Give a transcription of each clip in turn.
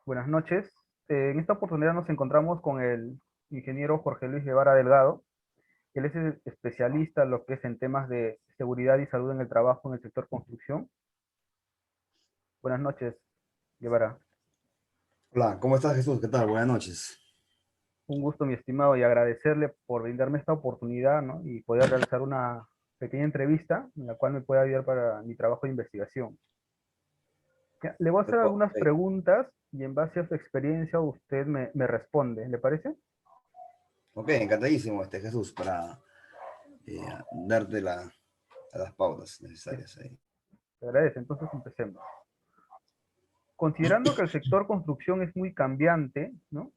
Buenas noches. En esta oportunidad nos encontramos con el ingeniero Jorge Luis Guevara Delgado. Él es el especialista en lo que es en temas de seguridad y salud en el trabajo en el sector construcción. Buenas noches, Guevara. Hola, ¿cómo estás, Jesús? ¿Qué tal? Buenas noches. Un gusto, mi estimado, y agradecerle por brindarme esta oportunidad, ¿no? Y poder realizar una pequeña entrevista en la cual me pueda ayudar para mi trabajo de investigación. Ya, le voy a hacer algunas Ok, preguntas y en base a su experiencia usted me responde. ¿Le parece? ok, encantadísimo, Jesús, para darte las pautas Sí, necesarias ahí. te agradece. Entonces empecemos. Considerando que el sector construcción es muy cambiante, ¿no?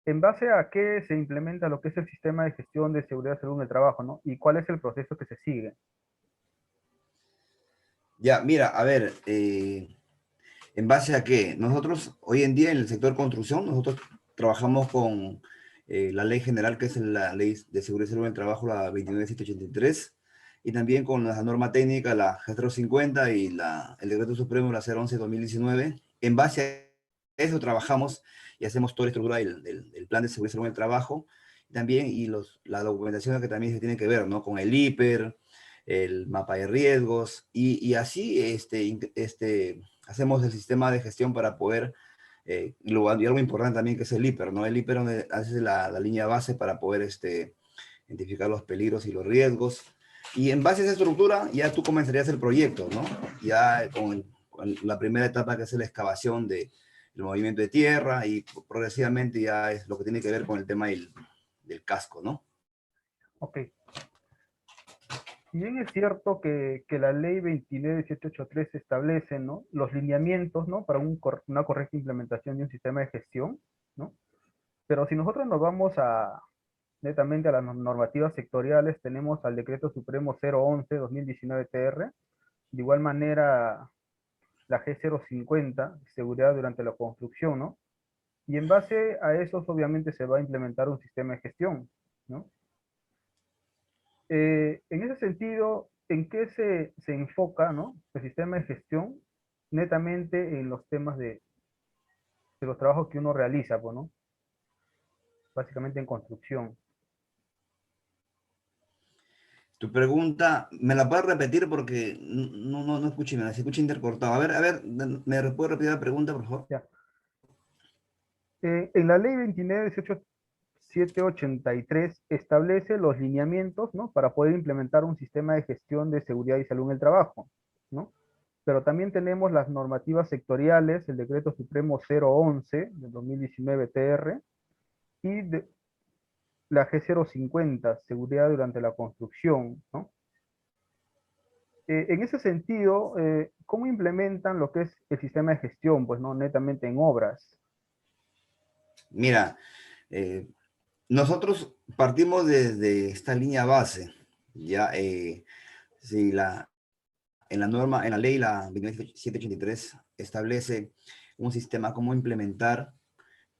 ¿En base a qué se implementa lo que es el sistema de gestión de seguridad y salud en el trabajo, ¿no? ¿Y cuál es el proceso que se sigue? Ya, mira, a ver, ¿en base a qué? Nosotros, hoy en día en el sector construcción, nosotros trabajamos con la ley general, que es la ley de seguridad y salud en el trabajo, la 29783, y también con la norma técnica, la G050 y el decreto supremo, la 011-2019. En base a eso trabajamos y hacemos toda la estructura del plan de seguridad y salud en el trabajo, también, y la documentación que también se tiene que ver, ¿no? Con el IPER, el mapa de riesgos, y así hacemos el sistema de gestión para poder, y algo importante también que es el IPER, ¿no? El IPER donde hace la línea base para poder identificar los peligros y los riesgos. Y en base a esa estructura ya tú comenzarías el proyecto, ¿no? Ya con la primera etapa que es la excavación del movimiento de tierra y progresivamente ya es lo que tiene que ver con el tema del casco, ¿no? Ok. Si bien es cierto que la ley 29.783 establece, ¿no? Los lineamientos, ¿no? Para una correcta implementación de un sistema de gestión, ¿no? Pero si nosotros nos vamos a netamente a las normativas sectoriales, tenemos al Decreto Supremo 011-2019 TR, de igual manera la G050, seguridad durante la construcción, ¿no? Y en base a esos, obviamente, se va a implementar un sistema de gestión, ¿no? En ese sentido, ¿en qué se enfoca, ¿no? El sistema de gestión netamente en los temas de los trabajos que uno realiza, pues, ¿no? Básicamente en construcción. Tu pregunta, ¿me la puedes repetir? Porque no escuché, se escucha intercortado. A ver, ¿me puedes repetir la pregunta, por favor? Ya. En la ley 29.783 establece los lineamientos, ¿no? Para poder implementar un sistema de gestión de seguridad y salud en el trabajo, ¿no? Pero también tenemos las normativas sectoriales, el Decreto Supremo 011 del 2019 TR y la G050, seguridad durante la construcción, ¿no? En ese sentido, ¿cómo implementan lo que es el sistema de gestión? Pues no netamente en obras. Mira, eh, nosotros partimos desde esta línea base, ya, si en la norma, en la ley, la 29783 establece un sistema cómo implementar,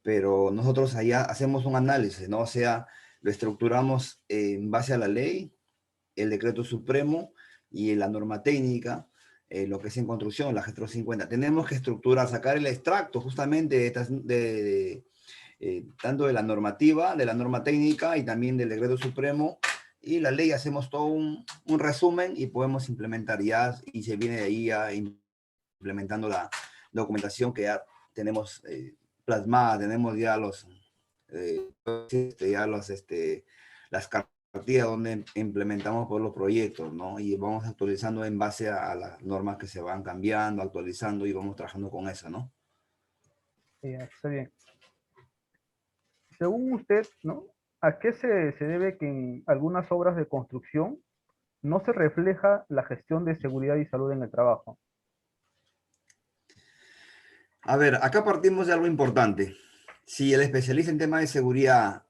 pero nosotros allá hacemos un análisis, ¿no? O sea, lo estructuramos en base a la ley, el decreto supremo y la norma técnica, lo que es en construcción, la GESTRO 50. Tenemos que estructurar, sacar el extracto justamente tanto de la normativa, de la norma técnica y también del decreto supremo y la ley. Hacemos todo un resumen y podemos implementar ya, y se viene de ahí ya implementando la documentación que ya tenemos plasmada, tenemos ya ya las cartillas donde implementamos por los proyectos, ¿no? Y vamos actualizando en base a las normas que se van cambiando, actualizando y vamos trabajando con eso, ¿no? Está bien. Según usted, ¿no? ¿A qué se debe que en algunas obras de construcción no se refleja la gestión de seguridad y salud en el trabajo? A ver, acá partimos de algo importante. Si el especialista en temas de seguridad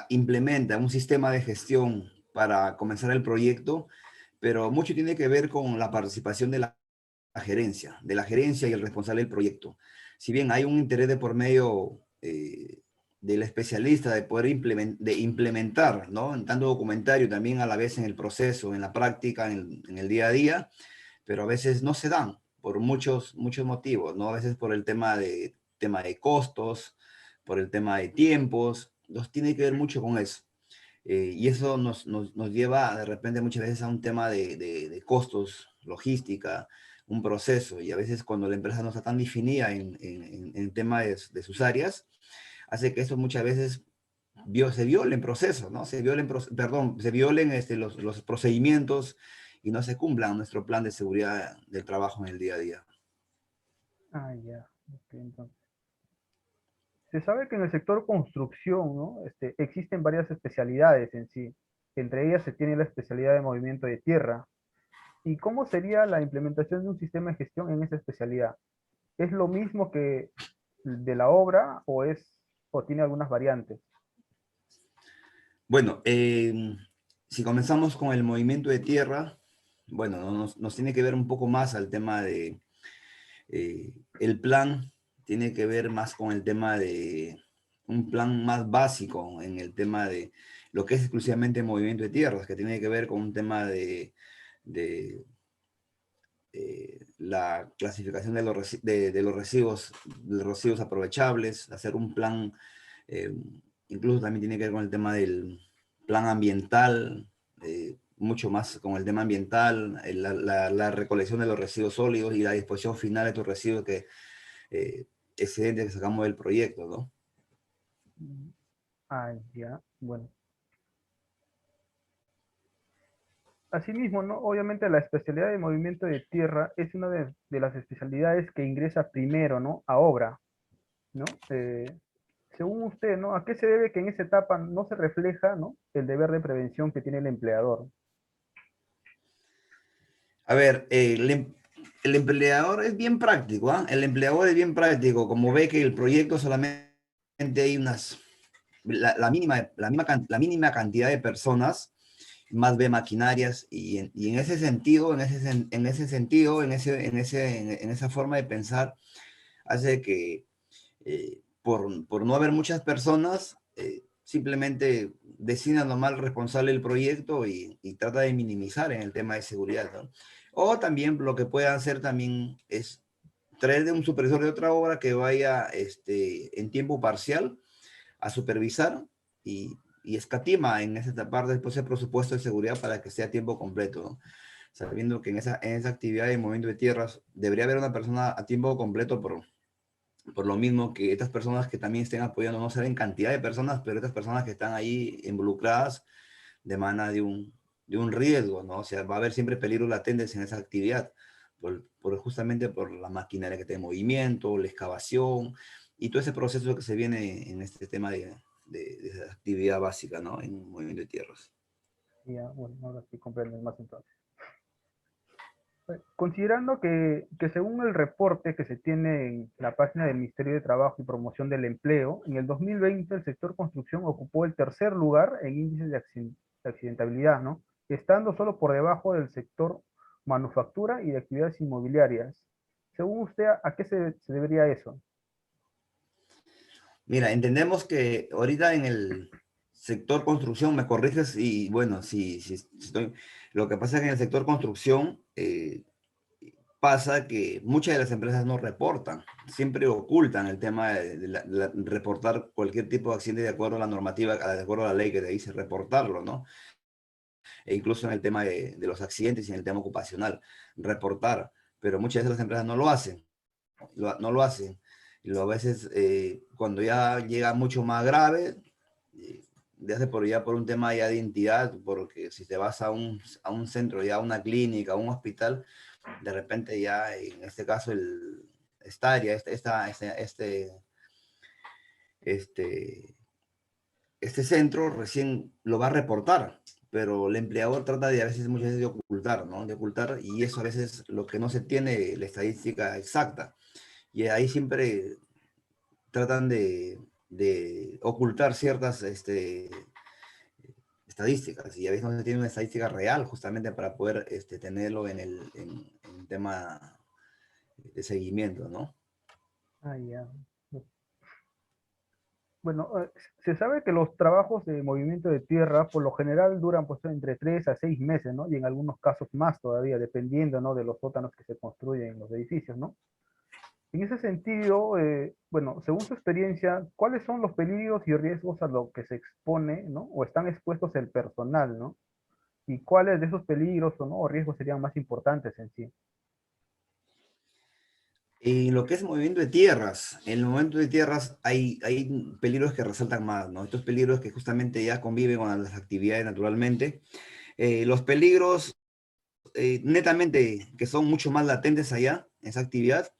implementa un sistema de gestión para comenzar el proyecto, pero mucho tiene que ver con la participación de la gerencia y el responsable del proyecto. Si bien hay un interés de por medio del especialista de poder implementar, ¿no? En tanto documentario, también a la vez en el proceso, en la práctica, en el día a día, pero a veces no se dan por muchos motivos, ¿no? A veces por el tema tema de costos, por el tema de tiempos, nos tiene que ver mucho con eso. Y eso nos lleva de repente muchas veces a un tema de costos, logística, un proceso, y a veces cuando la empresa no está tan definida en tema de sus áreas, hace que eso muchas veces se violen procesos, ¿no? Perdón, se violen los procedimientos y no se cumplan nuestro plan de seguridad del trabajo en el día a día. Ah, ya. Ok, entonces. Se sabe que en el sector construcción, ¿no? Existen varias especialidades en sí. Entre ellas se tiene la especialidad de movimiento de tierra. ¿Y cómo sería la implementación de un sistema de gestión en esa especialidad? ¿Es lo mismo que de la obra o tiene algunas variantes? Bueno, si comenzamos con el movimiento de tierra, bueno, nos tiene que ver un poco más al tema de el plan, tiene que ver más con el tema de un plan más básico en el tema de lo que es exclusivamente movimiento de tierras, que tiene que ver con un tema de la clasificación de los residuos aprovechables, hacer un plan, eh, incluso también tiene que ver con el tema del plan ambiental, mucho más con el tema ambiental, la recolección de los residuos sólidos y la disposición final de estos residuos eh, excedentes que sacamos del proyecto, ¿no? Ah, ya, bueno. Asimismo, ¿no? Obviamente la especialidad de movimiento de tierra es una de las especialidades que ingresa primero, ¿no? A obra, ¿no? Según usted, ¿no? ¿A qué se debe que en esa etapa no se refleja, ¿no? El deber de prevención que tiene el empleador? A ver, el empleador es bien práctico, ¿ah? El empleador es bien práctico, como ve que el proyecto solamente hay la mínima cantidad de personas, más ve maquinarias, y en ese sentido, en esa forma de pensar, hace que por no haber muchas personas, simplemente designa nomás al responsable del proyecto y trata de minimizar en el tema de seguridad, ¿no? O también lo que puede hacer también es traer de un supervisor de otra obra que vaya en tiempo parcial a supervisar y escatima en esa parte después el presupuesto de seguridad para que sea a tiempo completo, ¿no? Sabiendo que en esa actividad de movimiento de tierras debería haber una persona a tiempo completo por lo mismo que estas personas que también estén apoyando, no saben cantidad de personas, pero estas personas que están ahí involucradas demanda de un riesgo, ¿no? O sea, va a haber siempre peligros latentes en esa actividad, justamente por la maquinaria que está en movimiento, la excavación y todo ese proceso que se viene en este tema de actividad básica, ¿no? En movimiento de tierras. Ya, bueno, ahora sí comprendo más entonces. Considerando que según el reporte que se tiene en la página del Ministerio de Trabajo y Promoción del Empleo, en el 2020 el sector construcción ocupó el tercer lugar en índices de accidentabilidad, ¿no? Estando solo por debajo del sector manufactura y de actividades inmobiliarias. Según usted, ¿a qué se debería eso? Mira, entendemos que ahorita en el sector construcción, me corriges y bueno, si estoy, lo que pasa es que en el sector construcción pasa que muchas de las empresas no reportan, siempre ocultan el tema de reportar cualquier tipo de accidente de acuerdo a la normativa, de acuerdo a la ley que te dice reportarlo, ¿no? E incluso en el tema de los accidentes y en el tema ocupacional, reportar, pero muchas veces las empresas no lo hacen, no lo hacen. A veces cuando ya llega mucho más grave, eh, ya por un tema ya de identidad, porque si te vas a un centro, ya a una clínica, a un hospital, de repente ya en este caso esta área, este, este centro recién lo va a reportar, pero el empleador trata de a veces, muchas veces de ocultar, ¿no? De ocultar, y eso a veces lo que no se tiene la estadística exacta. Y ahí siempre tratan de ocultar ciertas estadísticas, y a veces no se tiene una estadística real justamente para poder tenerlo en tema de seguimiento, ¿no? Ah, ya. Bueno, se sabe que los trabajos de movimiento de tierra por lo general duran pues entre 3 a 6 meses, ¿no? Y en algunos casos más todavía, dependiendo, ¿no? De los sótanos que se construyen en los edificios, ¿no? En ese sentido, bueno, según su experiencia, ¿cuáles son los peligros y riesgos a los que se expone, ¿no? O están expuestos el personal, ¿no? ¿Y cuáles de esos peligros o, ¿no? o riesgos serían más importantes en sí? En lo que es movimiento de tierras, en el movimiento de tierras hay peligros que resaltan más, ¿no? Estos peligros que justamente ya conviven con las actividades naturalmente. Los peligros netamente que son mucho más latentes allá, en esa actividad,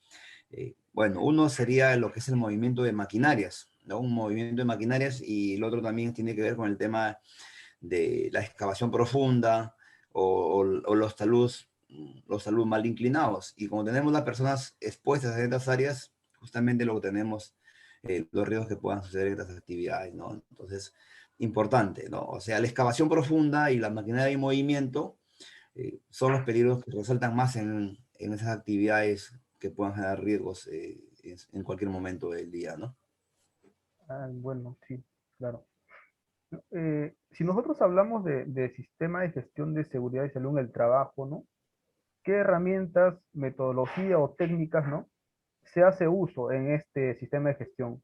bueno, uno sería lo que es el movimiento de maquinarias, ¿no? Un movimiento de maquinarias y el otro también tiene que ver con el tema de la excavación profunda o los talud mal inclinados. Y como tenemos las personas expuestas a estas áreas, justamente lo que tenemos, los riesgos que puedan suceder en estas actividades, ¿no? Entonces, importante, ¿no? O sea, la excavación profunda y la maquinaria en movimiento son los peligros que resaltan más en esas actividades que puedan generar riesgos en cualquier momento del día, ¿no? Ah, bueno, sí, claro. Si nosotros hablamos de sistema de gestión de seguridad y salud en el trabajo, ¿no? ¿Qué herramientas, metodología o técnicas, ¿no? se hace uso en este sistema de gestión?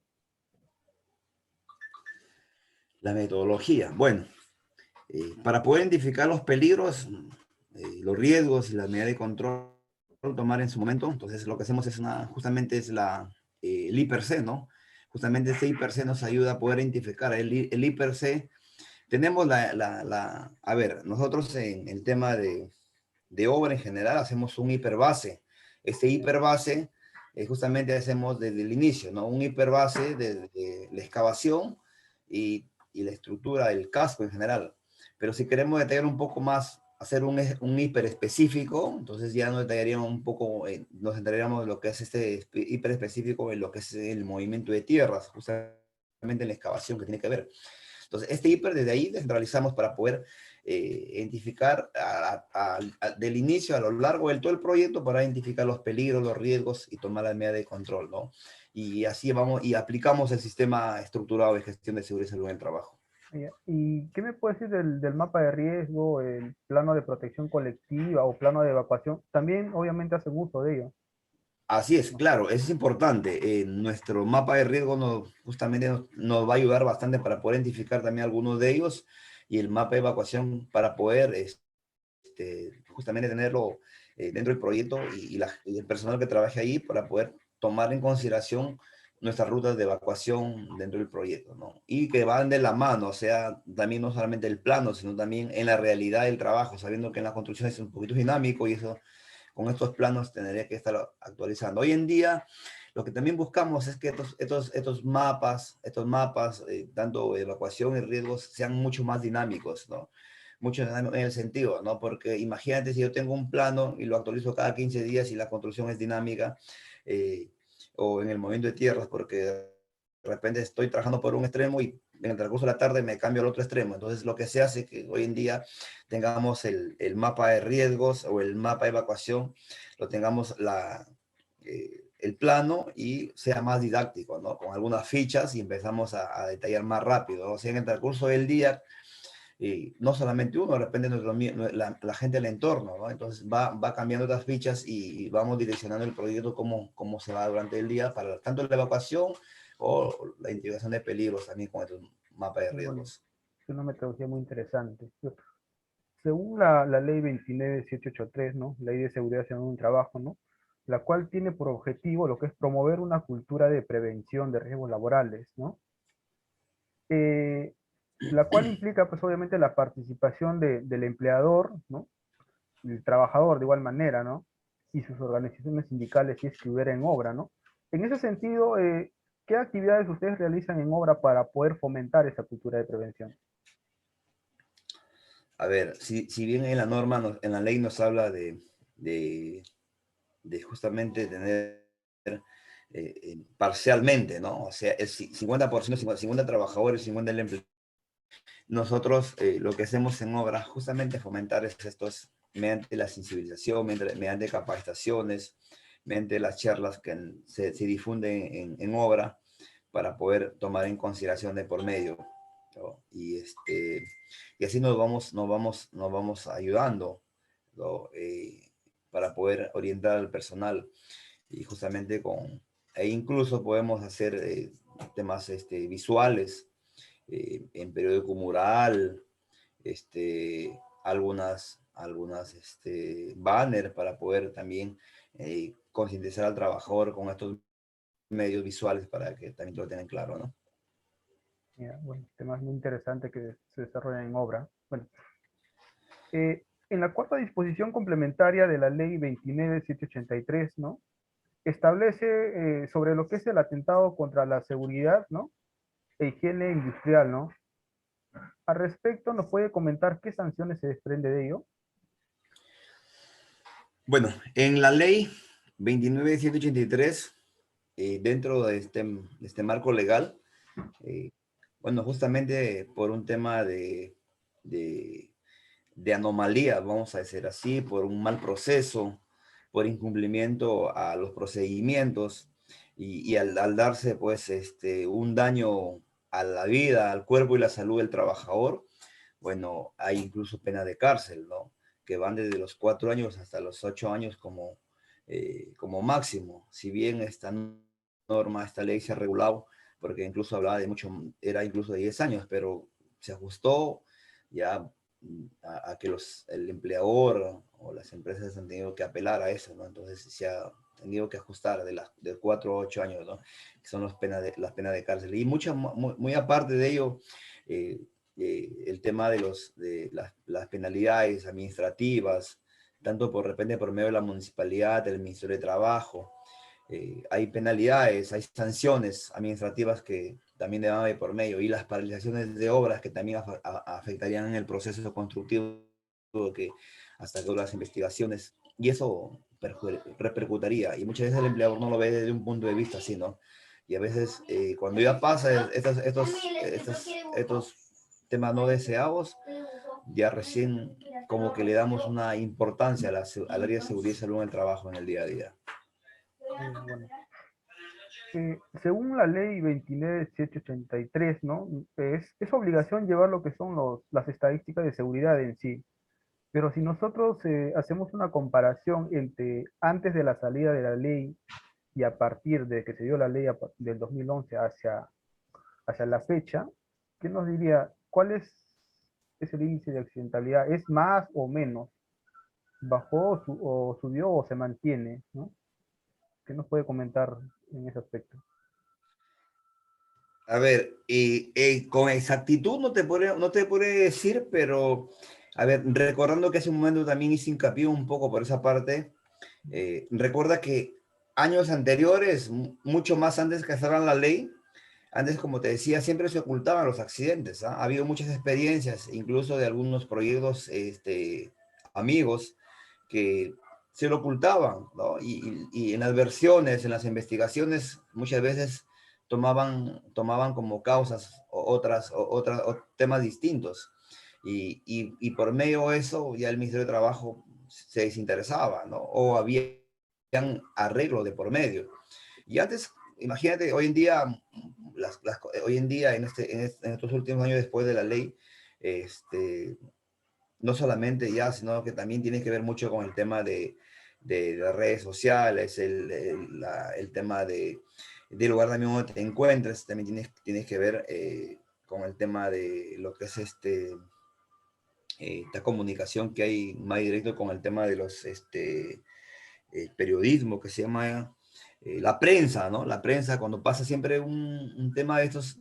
La metodología. Bueno, para poder identificar los peligros, los riesgos y las medidas de control tomar en su momento, entonces lo que hacemos es justamente es el IPRC, ¿no? Justamente este IPRC nos ayuda a poder identificar el IPRC. Tenemos a ver, nosotros en el tema de obra en general hacemos un hiperbase. Este hiperbase justamente hacemos desde el inicio, ¿no? Un hiperbase desde la excavación y la estructura del casco en general. Pero si queremos detallar un poco más, hacer un hiper específico, entonces ya nos detallaríamos un poco, nos centraríamos en lo que es este hiper específico, en lo que es el movimiento de tierras, justamente en la excavación que tiene que ver. Entonces, este hiper desde ahí descentralizamos para poder identificar del inicio a lo largo del todo el proyecto para identificar los peligros, los riesgos y tomar las medidas de control, ¿no? Y así vamos y aplicamos el sistema estructurado de gestión de seguridad y salud en el trabajo. Ya. ¿Y qué me puede decir del mapa de riesgo, el plano de protección colectiva o plano de evacuación? También, obviamente, hacen uso de ello, Así es, ¿no? claro, eso es importante. Nuestro mapa de riesgo justamente nos va a ayudar bastante para poder identificar también algunos de ellos y el mapa de evacuación para poder justamente tenerlo dentro del proyecto y el personal que trabaje ahí para poder tomar en consideración nuestras rutas de evacuación dentro del proyecto, ¿no? Y que van de la mano, o sea, también no solamente el plano, sino también en la realidad del trabajo, sabiendo que en la construcción es un poquito dinámico y eso con estos planos tendría que estar actualizando. Hoy en día, lo que también buscamos es que estos mapas tanto de evacuación y riesgos, sean mucho más dinámicos, ¿no? Mucho en el sentido, ¿no? Porque imagínate si yo tengo un plano y lo actualizo cada 15 días y la construcción es dinámica, eh, o en el movimiento de tierras, porque de repente estoy trabajando por un extremo y en el transcurso de la tarde me cambio al otro extremo. Entonces, lo que se hace es que hoy en día tengamos el mapa de riesgos o el mapa de evacuación, lo tengamos el plano y sea más didáctico, ¿no? Con algunas fichas y empezamos a detallar más rápido, ¿no? O sea, en el transcurso del día, no solamente uno, de repente la gente del entorno, ¿no? Entonces va cambiando estas fichas y vamos direccionando el proyecto cómo se va durante el día para tanto la evacuación o la integración de peligros también con estos mapas de Bueno, riesgos. es una metodología muy interesante. Según la ley 29783, ¿no? Ley de seguridad en un trabajo, ¿no? La cual tiene por objetivo lo que es promover una cultura de prevención de riesgos laborales, ¿no? Eh, la cual implica, pues, obviamente, la participación del empleador, ¿no? El trabajador de igual manera, ¿no? Y sus organizaciones sindicales si es que hubiera en obra, ¿no? En ese sentido, ¿qué actividades ustedes realizan en obra para poder fomentar esa cultura de prevención? A ver, si bien en la norma, en la ley nos habla de, de justamente tener parcialmente, ¿no? O sea, el 50%, 50 trabajadores, 50 el empleo. Nosotros lo que hacemos en obra justamente fomentar estos, mediante la sensibilización, mediante capacitaciones, mediante las charlas que se difunden en obra para poder tomar en consideración de por medio, ¿no? Y así nos vamos ayudando, ¿no? Para poder orientar al personal. y justamente e incluso podemos hacer temas visuales en periódico mural, algunas banner para poder también concientizar al trabajador con estos medios visuales para que también lo tengan claro, ¿no? Ya, bueno, temas muy interesantes que se desarrollan en obra. Bueno, en la cuarta disposición complementaria de la ley 29.783, ¿no? Establece sobre lo que es el atentado contra la seguridad, ¿no? E higiene industrial, ¿no? Al respecto, ¿nos puede comentar qué sanciones se desprende de ello? Bueno, en la ley 29.183, dentro de este marco legal, eh, bueno, justamente por un tema de, de anomalía, vamos a decir así, por un mal proceso, por incumplimiento a los procedimientos y al darse pues un daño a la vida, al cuerpo y la salud del trabajador, bueno, hay incluso pena de cárcel, ¿no? Que van desde los 4 años hasta los 8 años como máximo. Si bien esta norma, esta ley se ha regulado, porque incluso hablaba de mucho, era incluso de 10 años, pero se ajustó ya a que el empleador o las empresas han tenido que apelar a eso, ¿no? Entonces se ha tenido que ajustar de 4 a 8 años, ¿no? Que son las penas de cárcel. Y muy aparte de ello, eh, el tema de las penalidades administrativas, tanto por repente por medio de la municipalidad, del Ministerio de Trabajo, hay penalidades, hay sanciones administrativas que también deben haber por medio, y las paralizaciones de obras que también afectarían en el proceso constructivo que hasta que las investigaciones, y eso repercutiría, y muchas veces el empleador no lo ve desde un punto de vista así, ¿no? Y a veces cuando ya pasa estos temas no deseados, ya recién como que le damos una importancia al área de seguridad y salud en el trabajo en el día a día. Bueno, según la ley 29.783, ¿no? Es obligación llevar lo que son las estadísticas de seguridad en sí. Pero si nosotros hacemos una comparación entre antes de la salida de la ley y a partir de que se dio la ley del 2011 hacia la fecha, ¿qué nos diría? ¿Cuál es el índice de accidentalidad? ¿Es más o menos? ¿Bajó o subió o se mantiene? ¿No? ¿Qué nos puede comentar en ese aspecto? A ver, con exactitud no te podré decir, pero a ver, recordando que hace un momento también hice hincapié un poco por esa parte, recuerda que años anteriores, mucho más antes que salga la ley, antes, como te decía, siempre se ocultaban los accidentes, ¿ah? Ha habido muchas experiencias, incluso de algunos proyectos amigos, que se lo ocultaban, ¿no? Y en las versiones, en las investigaciones, muchas veces tomaban como causas otras temas distintos. Y por medio de eso, ya el Ministerio de Trabajo se desinteresaba, ¿no? O había arreglo de por medio. Y antes, imagínate, hoy en día, hoy en día, en estos últimos años después de la ley, este, no solamente ya, sino que también tiene que ver mucho con el tema de las redes sociales, el tema del lugar también donde te encuentres, también tienes que ver con el tema de lo que es esta comunicación que hay más directo con el tema de los periodismo que se llama la prensa, ¿no? La prensa, cuando pasa siempre un tema de estos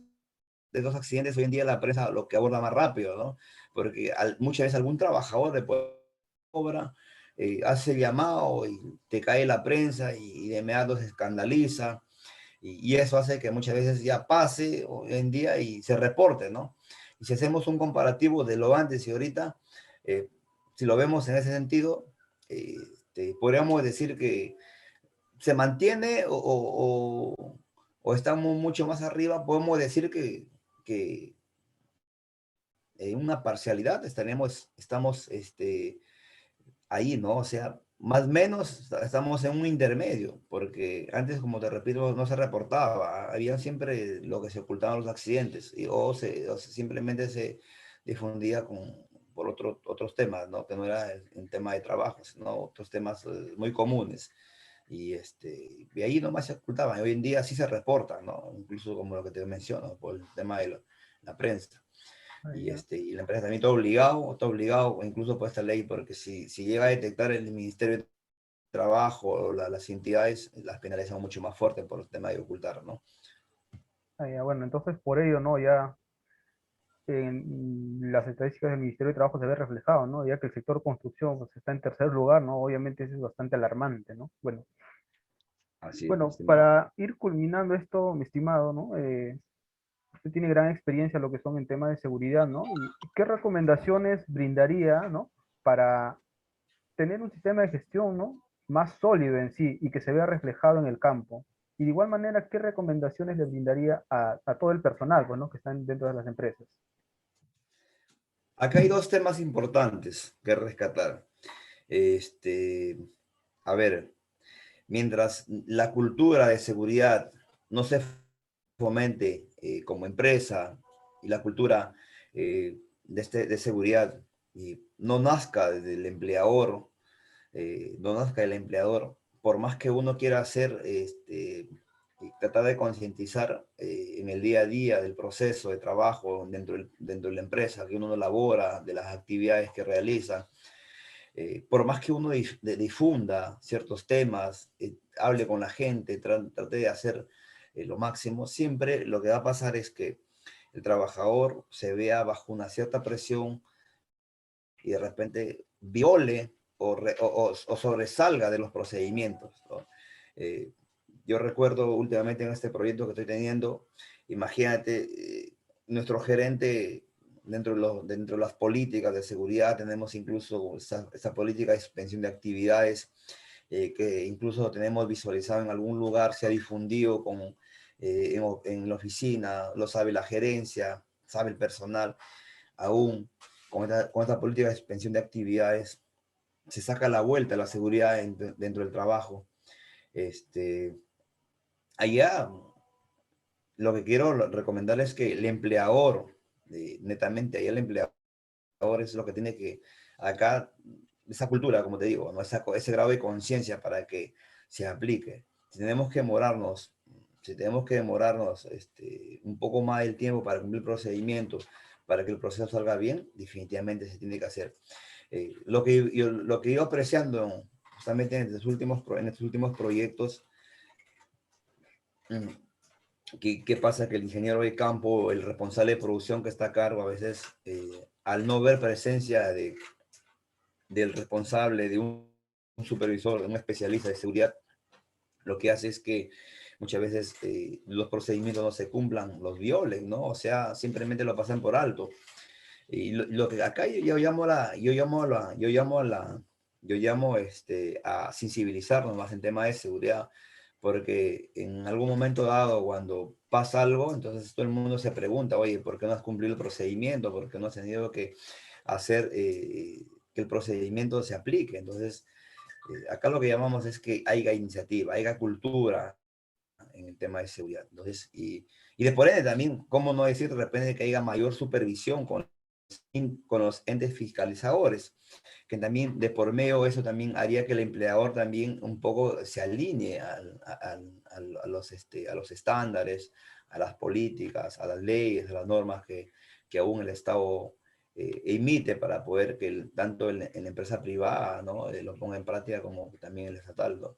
accidentes, hoy en día la prensa lo que aborda más rápido, ¿no? Porque muchas veces algún trabajador de obra hace el llamado y te cae la prensa y de inmediato se escandaliza y eso hace que muchas veces ya pase hoy en día y se reporte, ¿no? Y si hacemos un comparativo de lo antes y ahorita, eh, si lo vemos en ese sentido, podríamos decir que se mantiene o estamos mucho más arriba, podemos decir que en una parcialidad estamos ahí, ¿no? O sea, más o menos estamos en un intermedio, porque antes, como te repito, no se reportaba, había siempre lo que se ocultaban los accidentes, o simplemente se difundía por otros temas, ¿no? Que no era el tema de trabajo, sino otros temas muy comunes. y ahí nomás se ocultaban. Hoy en día sí se reportan, ¿no? Incluso como lo que te menciono, por el tema de la prensa. Ah, ya. Y la empresa también está obligado, incluso por esta ley, porque si llega a detectar el Ministerio de Trabajo o las entidades, las penalizan mucho más fuerte por el tema de ocultar, ¿no? Ah, ya, bueno, entonces por ello, ¿no? Ya en las estadísticas del Ministerio de Trabajo se ve reflejado, ¿no? Ya que el sector construcción pues, está en tercer lugar, ¿no? Obviamente eso es bastante alarmante, ¿no? Así es, mi Bueno, estimado. para ir culminando esto, mi estimado, ¿no? Usted tiene gran experiencia en lo que son en temas de seguridad, ¿no? ¿Y qué recomendaciones brindaría, ¿no? Para tener un sistema de gestión, ¿no? Más sólido en sí y que se vea reflejado en el campo. Y de igual manera, ¿qué recomendaciones le brindaría a todo el personal, pues, ¿no? Que están dentro de las empresas? Acá hay dos temas importantes que rescatar. Este, a ver, mientras la cultura de seguridad no se fomente como empresa y la cultura de seguridad y no nazca del empleador, no nazca del empleador, por más que uno quiera hacer, y tratar de concientizar en el día a día del proceso de trabajo dentro de la empresa que uno labora, de las actividades que realiza, por más que uno difunda ciertos temas, hable con la gente, trate de hacer lo máximo, siempre lo que va a pasar es que el trabajador se vea bajo una cierta presión y de repente viole o sobresalga de los procedimientos, ¿no? Eh, yo recuerdo últimamente en este proyecto que estoy teniendo, imagínate, nuestro gerente, dentro de las políticas de seguridad, tenemos incluso esa política de suspensión de actividades, que incluso tenemos visualizado en algún lugar, se ha difundido en la oficina, lo sabe la gerencia, sabe el personal, aún con esta política de suspensión de actividades, se saca la vuelta a la seguridad dentro del trabajo. Este, allá lo que quiero recomendar es que el empleador, netamente, allá el empleador es lo que tiene que, acá, esa cultura, como te digo, ¿no? Ese grado de conciencia para que se aplique. Si tenemos que demorarnos, si tenemos que demorarnos un poco más del tiempo para cumplir procedimientos, para que el proceso salga bien, definitivamente se tiene que hacer. Lo que he ido apreciando justamente en estos últimos proyectos, mm, ¿qué pasa? Que el ingeniero de campo, el responsable de producción que está a cargo, a veces, al no ver presencia del responsable, de un supervisor, de un especialista de seguridad, lo que hace es que muchas veces los procedimientos no se cumplan, los violen, ¿no? O sea, simplemente lo pasan por alto. Y lo que acá yo llamo a sensibilizarnos más en tema de seguridad, porque en algún momento dado, cuando pasa algo, entonces todo el mundo se pregunta, oye, ¿por qué no has cumplido el procedimiento? ¿Por qué no has tenido que hacer que el procedimiento se aplique? Entonces, acá lo que llamamos es que haya iniciativa, haya cultura en el tema de seguridad. Entonces, y de por ende también, ¿cómo no decir de repente que haya mayor supervisión con los entes fiscalizadores? Que también de por medio eso también haría que el empleador también un poco se alinee a los estándares, a las políticas, a las leyes, a las normas que aún el Estado emite para poder que tanto en la empresa privada, ¿no? Lo ponga en práctica como también el estatal, ¿no?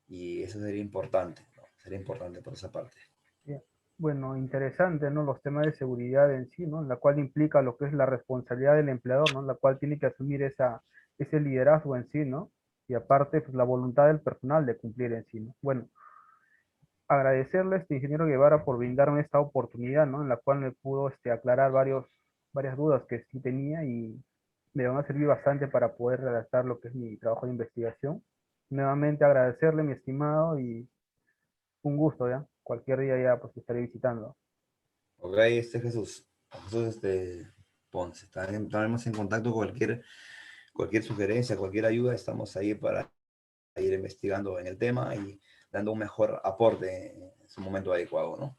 Y eso sería importante, ¿no? Sería importante por esa parte. Bien. Bueno, interesante, ¿no? Los temas de seguridad en sí, ¿no? En la cual implica lo que es la responsabilidad del empleador, ¿no? En la cual tiene que asumir ese liderazgo en sí, ¿no? Y aparte, pues la voluntad del personal de cumplir en sí, ¿no? Bueno, agradecerle a este ingeniero Guevara por brindarme esta oportunidad, ¿no? En la cual me pudo aclarar varias dudas que sí tenía y me van a servir bastante para poder redactar lo que es mi trabajo de investigación. Nuevamente agradecerle, mi estimado, y un gusto, ¿ya? Cualquier día ya pues estaré visitando. Ok, Jesús, Jesús Ponce, estaremos en contacto con cualquier sugerencia, cualquier ayuda, estamos ahí para ir investigando en el tema y dando un mejor aporte en su momento adecuado, ¿no?